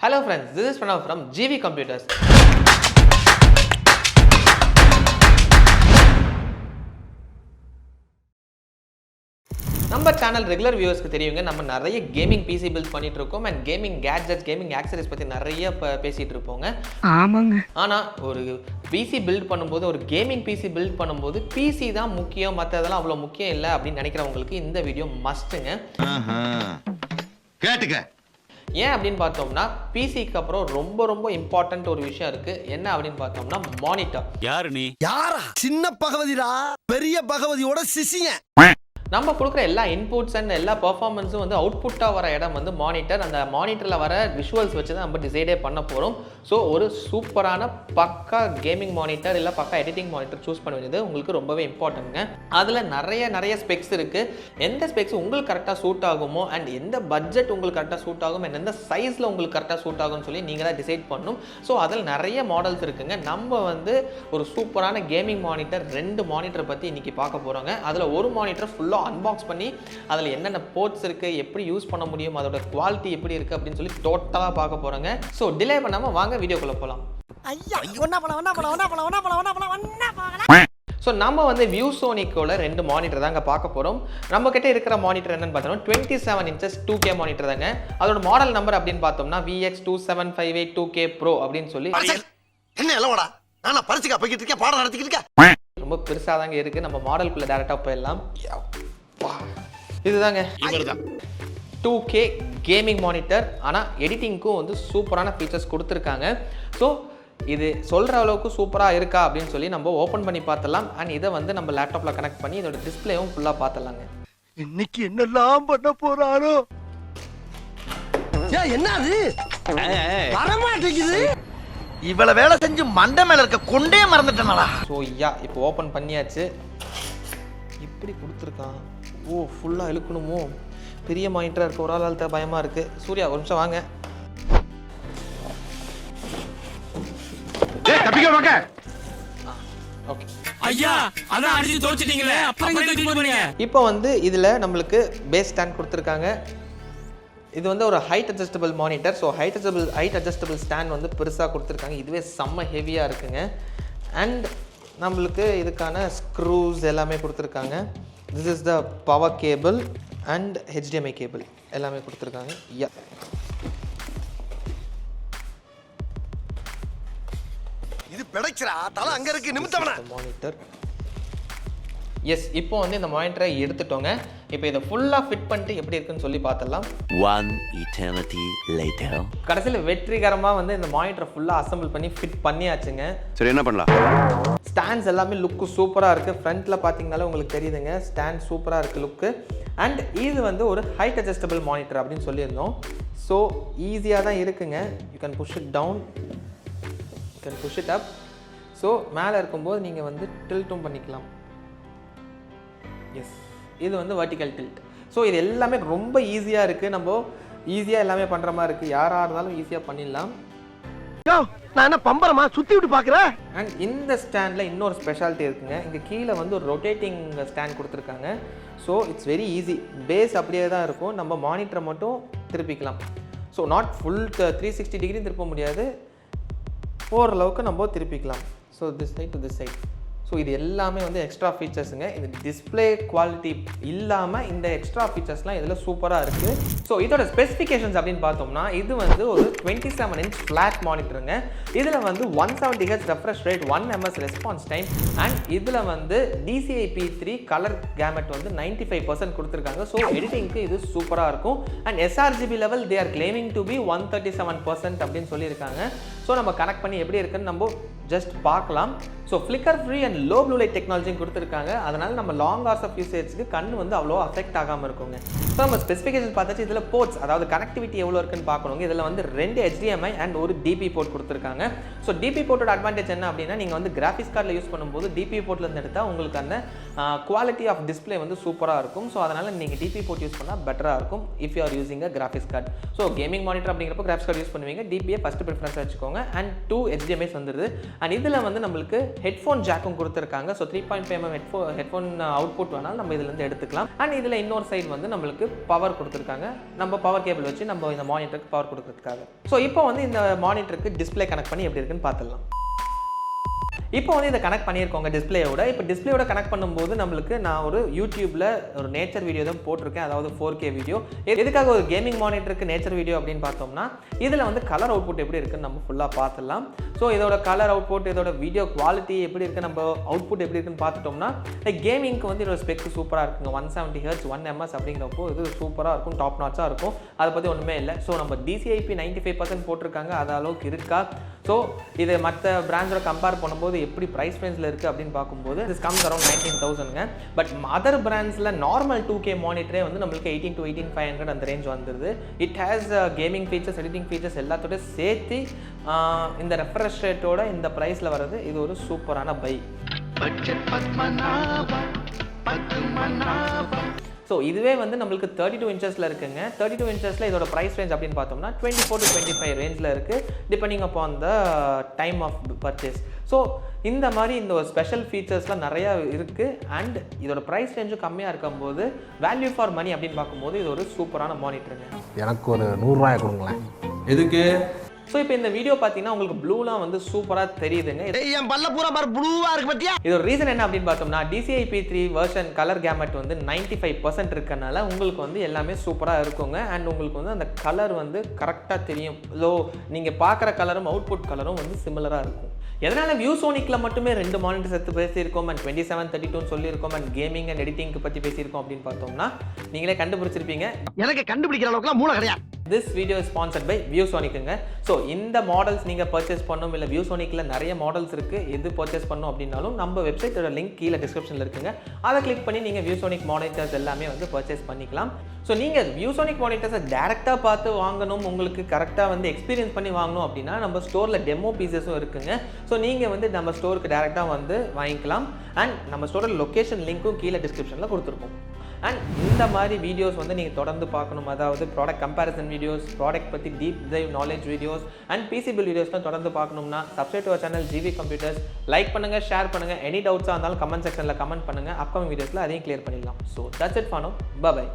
Hello friends, this is Pranav from GV Computers. நம்ம channel regular வியூவர்ஸ்க்கு தெரியுங்க, நம்ம நிறைய கேமிங் பிசி பில்ட் பண்ணிட்டு இருக்கோம் அண்ட் கேமிங் கேட்ஜெட்ஸ் கேமிங் ஆக்சரிஸ் பற்றி நிறைய பேசிகிட்டு இருப்போங்க. ஆமாங்க. ஆனால் ஒரு பிசி பில்ட் பண்ணும்போது, ஒரு கேமிங் பிசி பில்ட் பண்ணும்போது பிசி தான் முக்கியம், மற்றதெல்லாம் அவ்வளோ முக்கியம் இல்லை அப்படின்னு நினைக்கிறவங்களுக்கு இந்த வீடியோ மஸ்ட்டுங்க. கேட்டுக்க. ஏன் அப்படின்னு பார்த்தோம்னா பிசிக்கு அப்புறம் ரொம்ப ரொம்ப இம்பார்ட்டன்ட் ஒரு விஷயம் இருக்கு. என்ன அப்படின்னு பார்த்தோம்னா மானிட்டர். யாரு நீ? யாரா? சின்ன பகவதிடா, பெரிய பகவதியோட சிசிங்க. நம்ம கொடுக்குற எல்லா இன்புட்ஸ் அண்ட் எல்லா பெர்ஃபார்மன்ஸும் வந்து அவுட்புட்டாக வர இடம் வந்து மானிட்டர். அந்த மானிட்டரில் வர விஷுவல்ஸ் வச்சு தான் நம்ம டிசைடே பண்ண போகிறோம். ஸோ ஒரு சூப்பரான பக்கா கேமிங் மானிட்டர் இல்லை பக்கா எடிட்டிங் மானிட்டர் சூஸ் பண்ண வேண்டியது உங்களுக்கு ரொம்பவே இம்பார்ட்டன்ட்ங்க. அதில் நிறைய ஸ்பெக்ஸ் இருக்குது. எந்த ஸ்பெக்ஸ் உங்களுக்கு கரெக்டாக சூட் ஆகுமோ அண்ட் எந்த பட்ஜெட் உங்களுக்கு கரெக்டாக சூட் ஆகும் அண்ட் எந்த சைஸில் உங்களுக்கு கரெக்டாக சூட் ஆகும்னு சொல்லி நீங்கள் தான் டிசைட் பண்ணணும். ஸோ அதில் நிறைய மாடல்ஸ் இருக்குங்க. நம்ம வந்து ஒரு சூப்பரான கேமிங் மானிட்டர் 2 மானிட்டர் பற்றி இன்றைக்கி பார்க்க போகிறோங்க. அதில் ஒரு மானிட்டர் ஃபுல்லாக அன்பாக்ஸ் பண்ணி அதில் என்னென்ன போர்ட்ஸ் இருக்குது, எப்படி யூஸ் பண்ண முடியும், அதோட குவாலிட்டி எப்படி இருக்குது அப்படின்னு சொல்லி டோட்டலாக பார்க்க போகிறோங்க. ஸோ டிலே பண்ணாமல் வாங்க வீடியோக்குள்ளே போகலாம். ஸோ நம்ம வந்து வியூசோனிக்கோட 2 மானிட்டர் தாங்க பார்க்க போகிறோம். நம்ம கிட்ட இருக்கிற மானிட்டர் என்னன்னு பார்த்தோம்னா 27 inches 2K மானிட்டர் தாங்க. அதோட மாடல் நம்பர் அப்படின்னு பார்த்தோம்னா VX2758 2K Pro அப்படின்னு சொல்லி. என்ன எல்லோடா, நான் பரிசுக்கா போய்கிட்டு இருக்கேன், பாடம் நடத்திக்கிட்டு இருக்கேன். ரொம்ப பெருசாக தாங்க இருக்குது. நம்ம மாடலுக்குள்ளே டேரெக்டாக போயிடலாம். இதுதாங்க இவர்தான் 2K கேமிங் மானிட்டர். ஆனால் எடிட்டிங்க்கும் வந்து சூப்பரான ஃபீச்சர்ஸ் கொடுத்துருக்காங்க. ஸோ இது சொல்கிற அளவுக்கு சூப்பராக இருக்கா அப்படின்னு சொல்லி நம்ம ஓப்பன் பண்ணி பார்த்துடலாம். அண்ட் இதை வந்து நம்ம லேப்டாப்பில் கனெக்ட் பண்ணி இதோட டிஸ்பிளேவும் ஃபுல்லாக பார்த்துடலாங்க. இன்னைக்கு என்னெல்லாம் பண்ண போறாரோ. என்னது வரமாட்டேங்குது. இவ்வளவு வேலை செஞ்சு மண்டை மேல இருக்க கொண்டே மறந்துட்டேனடா. ஸோ இப்போ ஓப்பன் பண்ணியாச்சு. இப்படி கொடுத்துருக்கான். ஓ, ஃபுல்லாக இழுக்கணுமோ? பெரிய மானிட்டராக இருக்க ஒரு ஆள் பயமாக இருக்குது. சூர்யா ஒரு நிமிஷம் வாங்க. ஓகே ஐயா, அதான் அடிச்சு தோச்சிட்டீங்களே, அப்புறம் எங்க தூக்கிட்டு போறீங்க? இப்போ வந்து இதில் நம்மளுக்கு பேஸ் ஸ்டாண்ட் கொடுத்துருக்காங்க. இது வந்து ஒரு height adjustable monitor. So height adjustable stand வந்து பெருசாக கொடுத்துருக்காங்க. இதுவே செம்ம ஹெவியாக இருக்குங்க. அண்ட் நம்மளுக்கு இதுக்கான ஸ்க்ரூஸ் எல்லாமே கொடுத்துருக்காங்க. This is the power cable and HDMI cable எல்லாமே கொடுத்துருக்காங்க. இது பிடைச்சரா, தலை அங்க இருக்கு, நிமித்தவன. மானிட்டர். எஸ், இப்போ வந்து இந்த மானிட்டரை எடுத்துட்டோங்க. இப்போ இதை ஃபுல்லாக ஃபிட் பண்ணிட்டு எப்படி இருக்குன்னு சொல்லி பார்த்துடலாம். One eternity later. கடைசியில் வெற்றிகரமாக வந்து இந்த மானிட்டரை ஃபுல்லாக அசம்பிள் பண்ணி ஃபிட் பண்ணியாச்சுங்க. சரி, என்ன பண்ணலாம்? ஸ்டாண்ட்ஸ் எல்லாமே லுக்கு சூப்பராக இருக்குது. ஃப்ரண்ட்டில் பார்த்தீங்கனாலே உங்களுக்கு தெரியுதுங்க, ஸ்டாண்ட் சூப்பராக இருக்குது லுக்கு. அண்ட் இது வந்து ஒரு ஹைட் அட்ஜஸ்டபிள் மானிட்டர் அப்படின்னு சொல்லியிருந்தோம். ஸோ ஈஸியாக தான் இருக்குங்க. You can push it down, you can push it up. So மேலே இருக்கும்போது நீங்கள் வந்து டில்ட்டும் பண்ணிக்கலாம். எஸ், இது வந்து வெர்டிக்கல் டில்ட். ஸோ இது எல்லாமே ரொம்ப ஈஸியாக இருக்குது. நம்ம ஈஸியாக எல்லாமே பண்ணுற மாதிரி இருக்குது. யாராக இருந்தாலும் ஈஸியாக பண்ணிடலாம். நான் என்ன பம்பரமா சுத்தி விட்டு பார்க்குறேன். அண்ட் இந்த ஸ்டாண்டில் இன்னொரு ஸ்பெஷாலிட்டி இருக்குங்க. இங்கே கீழே வந்து ஒரு ரொட்டேட்டிங் ஸ்டாண்ட் கொடுத்துருக்காங்க. So it's very easy. Base அப்படியே தான் இருக்கும். நம்ம மானிட்டரை மட்டும் திருப்பிக்கலாம். ஸோ நாட் ஃபுல் 360 டிகிரி திருப்ப முடியாது, ஓரளவுக்கு நம்ம திருப்பிக்கலாம். So this side to this side. So இது எல்லாமே வந்து எக்ஸ்ட்ரா ஃபீச்சர்ஸுங்க. இது டிஸ்பிளே குவாலிட்டி இல்லாமல் இந்த எக்ஸ்ட்ரா ஃபீச்சர்ஸ்லாம் இதில் சூப்பராக இருக்குது. ஸோ இதோட ஸ்பெசிஃபிகேஷன்ஸ் அப்படின்னு பார்த்தோம்னா இது வந்து ஒரு 27 inch ஃப்ளாட் மானிட்டருங்க. இதில் வந்து 170 Hz refresh rate, 1 ms response time and இதில் வந்து DCI P3 கலர் கேமெட் வந்து 95% கொடுத்துருக்காங்க. ஸோ எடிட்டிங்க்கு இது சூப்பராக இருக்கும். And sRGB level they are claiming to be 137% அப்படின்னு சொல்லியிருக்காங்க. ஸோ நம்ம கனெக்ட் பண்ணி எப்படி இருக்குன்னு நம்ம ஜஸ்ட் பார்க்கலாம். So flicker free and low blue light டெக்னாலஜியும் கொடுத்துருக்காங்க. அதனால் நம்ம லாங் ஹார்ஸ் ஆஃப் யூசேஜ்க்கு கண் வந்து அவ்வளோ அஃபெக்ட் ஆகாமல் இருக்குங்க. ஸோ நம்ம ஸ்பெசிஃபிகேஷன் பார்த்தாச்சு. இதில் போர்ட்ஸ், அதாவது கனெக்டிவிட்டி எவ்வளோ இருக்குன்னு பார்க்கணுங்க. இதில் வந்து 2 HDMI அண்ட் ஒரு DP போர்ட் கொடுத்துருக்காங்க. ஸோ DP போர்ட்டோட அட்வான்டேஜ் என்ன அப்படின்னா, நீங்கள் வந்து கிராஃபிக்ஸ் கார்டில் யூஸ் பண்ணும்போது DP போர்ட்லேருந்து எடுத்தால் உங்களுக்கு அந்த குவாலிட்டி ஆஃப் டிஸ்பிளே வந்து சூப்பராக இருக்கும். ஸோ அதனால் நீங்கள் DP போர்ட் யூஸ் பண்ணால் பெட்டராக இருக்கும் if you are using a graphics card. So gaming monitor அப்படிங்கிறப்போ கிராஃபிக்ஸ் கார்டு யூஸ் பண்ணுவீங்க. DPயை ஃபஸ்ட்டு ப்ரிஃபரன்ஸ் வச்சுக்கோங்க. அண்ட் 2 HDMIs வந்துடுது. அண்ட் இதில் வந்து நம்மளுக்கு ஹெட்ஃபோன் ஜாக்கும் கொடுத்துருக்காங்க. ஸோ 3.5 mm ஹெட்ஃபோன் அவுட்புட் வேணாலும் நம்ம இதுலேருந்து எடுத்துக்கலாம். அண்ட் இதில் இன்னொரு சைடு வந்து நம்மளுக்கு பவர் கொடுத்துருக்காங்க. நம்ம பவர் கேபிள் வச்சு நம்ம இந்த மானிட்டருக்கு பவர் கொடுக்கறதுக்காக. ஸோ இப்போ வந்து இந்த மானிட்டருக்கு டிஸ்பிளே கனெக்ட் பண்ணி எப்படி இருக்குன்னு பார்த்துடலாம். இப்போ வந்து இதை கனெக்ட் பண்ணியிருக்கோங்க டிஸ்பிளேயோட. இப்போ டிஸ்பிளேயோட கனெக்ட் பண்ணும்போது நம்மளுக்கு நான் ஒரு யூடியூப்பில் ஒரு நேச்சர் வீடியோ தான் போட்டிருக்கேன், அதாவது 4K வீடியோ. எதுக்காக ஒரு கேமிங் மானிட்டருக்கு நேச்சர் வீடியோ அப்படின்னு பார்த்தோம்னா இதில் வந்து கலர் அவுட்புட் எப்படி இருக்குன்னு நம்ம ஃபுல்லாக பார்த்துடலாம். ஸோ இதோட கலர் அவுட்புட், இதோட வீடியோ குவாலிட்டி எப்படி இருக்குது, நம்ம அவுட்புட் எப்படி இருக்குன்னு பார்த்துட்டோம்னா லைக் கேமிங்க்கு வந்து இதோட ஸ்பெக் சூப்பராக இருக்குங்க. 170 Hz 1 ms அப்படிங்கிறப்போ இது சூப்பராக இருக்கும், டாப் நாட்சாக இருக்கும். அதை பற்றி ஒன்றுமே இல்லை. ஸோ நம்ம DCI-P 95% போட்டிருக்காங்க, அது அளவுக்கு இருக்கா. ஸோ இது மற்ற பிராண்டோட கம்பேர் பண்ணும்போது எப்படி ப்ரைஸ் ரேஞ்சில் இருக்குது அப்படின்னு பார்க்கும்போது திஸ் கம்ஸ் அரௌண்ட் 19,000ங்க. பட் அதர் பிராண்ட்ஸில் நார்மல் 2K மானிட்டரே வந்து நம்மளுக்கு 18 to 18,500 அந்த ரேஞ்ச் வந்துடுது. It has gaming features, editing features எல்லாத்தோட சேர்த்து இந்த ரெஃப்ரெஷ் ரேட்டோட இந்த ப்ரைஸில் வர்றது இது ஒரு சூப்பரான பை. ஸோ இதுவே வந்து நம்மளுக்கு 32 inches இருக்குங்க. 32 inches இதோட ப்ரைஸ் ரேஞ்ச் அப்படின்னு பார்த்தோம்னா 24 to 25 ரேஞ்சில் இருக்குது, depending upon the time of purchase. So இந்த மாதிரி இந்த ஒரு ஸ்பெஷல் ஃபீச்சர்ஸ்லாம் நிறையா இருக்குது. அண்ட் இதோட ப்ரைஸ் ரேஞ்சும் கம்மியாக இருக்கும்போது வேல்யூ ஃபார் மணி அப்படின்னு பார்க்கும்போது இது ஒரு சூப்பரான மானிட்டருங்க. எனக்கு ஒரு 100 ரூபாய் கொடுங்களேன். எதுக்கு? ஸோ இப்போ இந்த வீடியோ பார்த்தீங்கன்னா உங்களுக்கு ப்ளூலாம் வந்து சூப்பராக தெரியுதுங்க. என் பல்ல பூரா பாரு ப்ளூவா இருக்கு பத்தியா. இதோட ரீசன் என்ன அப்படின்னு பார்த்தோம்னா DCI-P3 வெர்ஷன் கலர் கேமெட் வந்து 95% இருக்கனால உங்களுக்கு வந்து எல்லாமே சூப்பராக இருக்குங்க. அண்ட் உங்களுக்கு வந்து அந்த கலர் வந்து கரெக்டாக தெரியும். ஸோ நீங்கள் பார்க்குற கலரும் அவுட்புட் கலரும் வந்து சிமிலராக இருக்கும். எதனால் வியூசோனிக்கில் மட்டுமே 2 மானிட்டர்ஸ் எடுத்து பேசியிருக்கோம் அண்ட் 2732 சொல்லியிருக்கோம் அண்ட் கேமிங் அண்ட் எடிட்டிங்க்கு பற்றி பேசியிருக்கோம் அப்படின்னு பார்த்தோம்னா நீங்களே கண்டுபிடிச்சிருப்பீங்க. எனக்கு கண்டுபிடிக்கிற அளவுக்குலாம் மூளை கிடையாது. This video is sponsored by வியூசோனிக்குங்க. ஸோ இந்த மாடல்ஸ் நீங்கள் பர்ச்சேஸ் பண்ணணும், இல்லை வியூசோனிக்கில் நிறைய மாடல்ஸ் இருக்குது, எது பர்ச்சேஸ் பண்ணணும் அப்படின்னாலும் நம்ம வெப்சைட்டோட லிங்க் கீழே டிஸ்கிரிப்ஷனில் இருக்குங்க. அதை கிளிக் பண்ணி நீங்கள் வியூசோனிக் மானிட்டர்ஸ் எல்லாமே வந்து பர்ச்சேஸ் பண்ணிக்கலாம். ஸோ நீங்கள் வியூசோனிக் மானிட்டர்ஸை டேரெக்டாக பார்த்து வாங்கணும், உங்களுக்கு கரெக்டாக வந்து எக்ஸ்பீரியன்ஸ் பண்ணி வாங்கணும் அப்படின்னா நம்ம ஸ்டோரில் டெமோ பீசஸும் இருக்குங்க. ஸோ நீங்கள் வந்து நம்ம ஸ்டோருக்கு டேரெக்டாக வந்து வாங்கிக்கலாம். அண்ட் நம்ம ஸ்டோரோட லொக்கேஷன் லிங்க்கும் கீழே டிஸ்கிரிப்ஷனில் கொடுத்துருக்கோம். அண்ட் இந்த மாதிரி வீடியோஸ் வந்து நீங்கள் தொடர்ந்து பார்க்கணும், அதாவது ப்ராடக்ட் கம்பேரிசன் வீடியோஸ், ப்ராடக்ட் பற்றி deep dive knowledge videos and பிசிபிள் வீடியோஸ்லாம் தொடர்ந்து பார்க்கணும்னா subscribe to our channel GV computers. Like பண்ணுங்கள், ஷேர் பண்ணுங்கள். எனி டவுட்ஸாக இருந்தாலும் கமெண்ட் செக்ஷனில் கமெண்ட் பண்ணுங்கள். அப்கமிங் வீடியோஸில் அதையும் கிளியர் பண்ணிடலாம். So that's it for now. By.